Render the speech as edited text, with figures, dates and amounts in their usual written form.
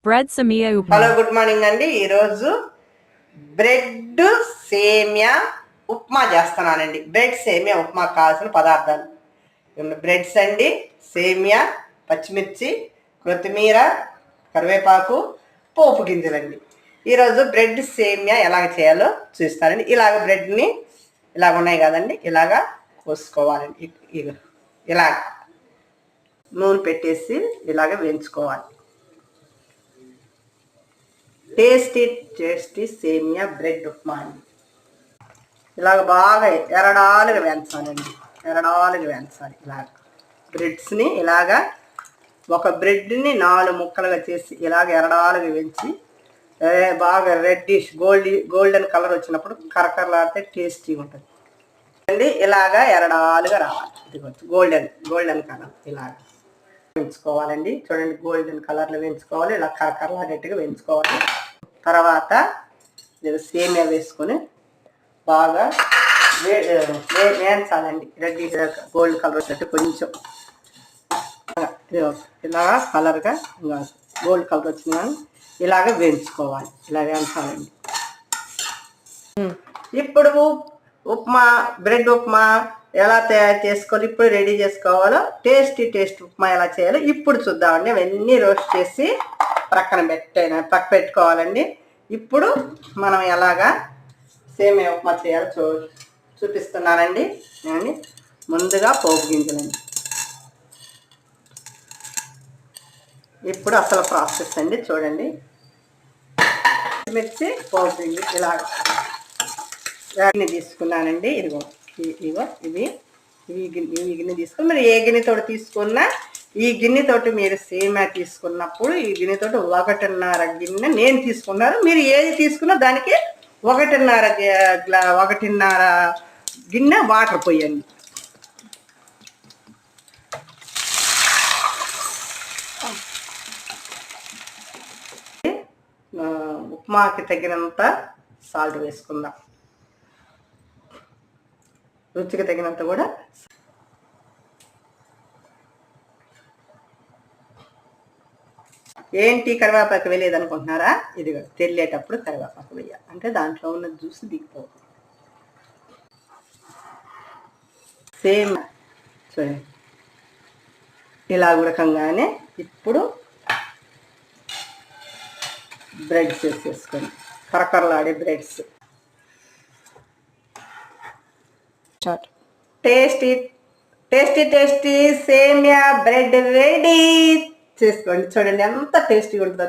Bread సేమియా upma. Hello, good morning అండి. ఈరోజు బ్రెడ్ సేమియా ఉప్మా చేస్తున్నానండి. బ్రెడ్ సేమియా ఉప్మా కావాల్సిన పదార్థాలు: బ్రెడ్స్ అండి, సేమియా, పచ్చిమిర్చి, కొత్తిమీర, కరివేపాకు, పోపు గింజలండి. ఈరోజు బ్రెడ్ సేమియా ఎలాగ చేయాలో చూస్తానండి. ఇలాగ బ్రెడ్ని ఇలాగ ఉన్నాయి కదండి, ఇలాగా కోసుకోవాలండి. ఇలా నూనె పెట్టేసి ఇలాగ వేయించుకోవాలి. టేస్టీ సేమియా బ్రెడ్ ఉప్మా అండి. ఇలాగ బాగా ఎరడాలుగా వేయించాలండి, ఇలాగ బ్రెడ్స్ని ఇలాగా ఒక బ్రెడ్ని 4 ముక్కలుగా చేసి ఇలాగ ఎరడాలుగా వేయించి బాగా రెడ్డిష్ గోల్డెన్ కలర్ వచ్చినప్పుడు కరకరలాడితే టేస్టీగా ఉంటుంది అండి. ఇలాగా ఎరడాలుగా రావాలి. ఇది గోల్డెన్ కలర్ ఇలాగ వేయించుకోవాలండి. చూడండి, గోల్డెన్ కలర్లో వేయించుకోవాలి. ఇలా కరకరలాడేట్టుగా వేయించుకోవాలి. తర్వాత సేమియా వేసుకొని బాగా వేయించాలండి. రెడ్డి గోల్డ్ కలర్ వచ్చేట్టు కొంచెం ఇలా కలర్గా గోల్డ్ కలర్ వచ్చింది కానీ ఇలాగ వేయించుకోవాలి. ఇలా వేయించాలండి. ఇప్పుడు బ్రెడ్ ఉప్మా ఎలా తయారు చేసుకోవాలి, ఇప్పుడు రెడీ చేసుకోవాలో, టేస్టీ ఉప్మా ఎలా చేయాలో ఇప్పుడు చూద్దామండి. అవన్నీ రోస్ట్ చేసి పక్క పెట్టుకోవాలండి. ఇప్పుడు మనం ఎలాగా సేమియా ఉప్మా చేయాలో చూపిస్తున్నానండి. ముందుగా పోపు గింజలండి. ఇప్పుడు అసలు ప్రాసెస్ అండి. చూడండి, మిర్చి, పోపు గింజ ఇలాగ గిన్నె తీసుకున్నానండి. ఇవి గిన్నె తీసుకుని మీరు ఏ గిన్నెతో తీసుకున్నా, ఈ గిన్నెతోటి మీరు సేమియా తీసుకున్నప్పుడు ఈ గిన్నెతోటి 1.5 గిన్నె నేను తీసుకున్నాను. మీరు ఏది తీసుకున్నా దానికి 1.5 గిన్నె వాటర్ పోయండి. ఉప్మాకి తగినంత సాల్ట్ వేసుకుందాం. రుచికి తగినంత కూడా. ఏంటి కరివేపాకు వేయలేదు అనుకుంటున్నారా? ఇదిగో తెల్లేటప్పుడు కరివేపాకు వేయాలి, అంటే దాంట్లో ఉన్న జ్యూస్ దిగిపోతుంది. సేమ్ చూడండి, ఇలా ఉడకంగానే ఇప్పుడు బ్రెడ్స్ వేసేసుకొని కరకరలాడే బ్రెడ్స్. టేస్టీ సేమియా బ్రెడ్ రెడీ చేసుకోండి. చూడండి ఎంత టేస్టీగా ఉంటుందో.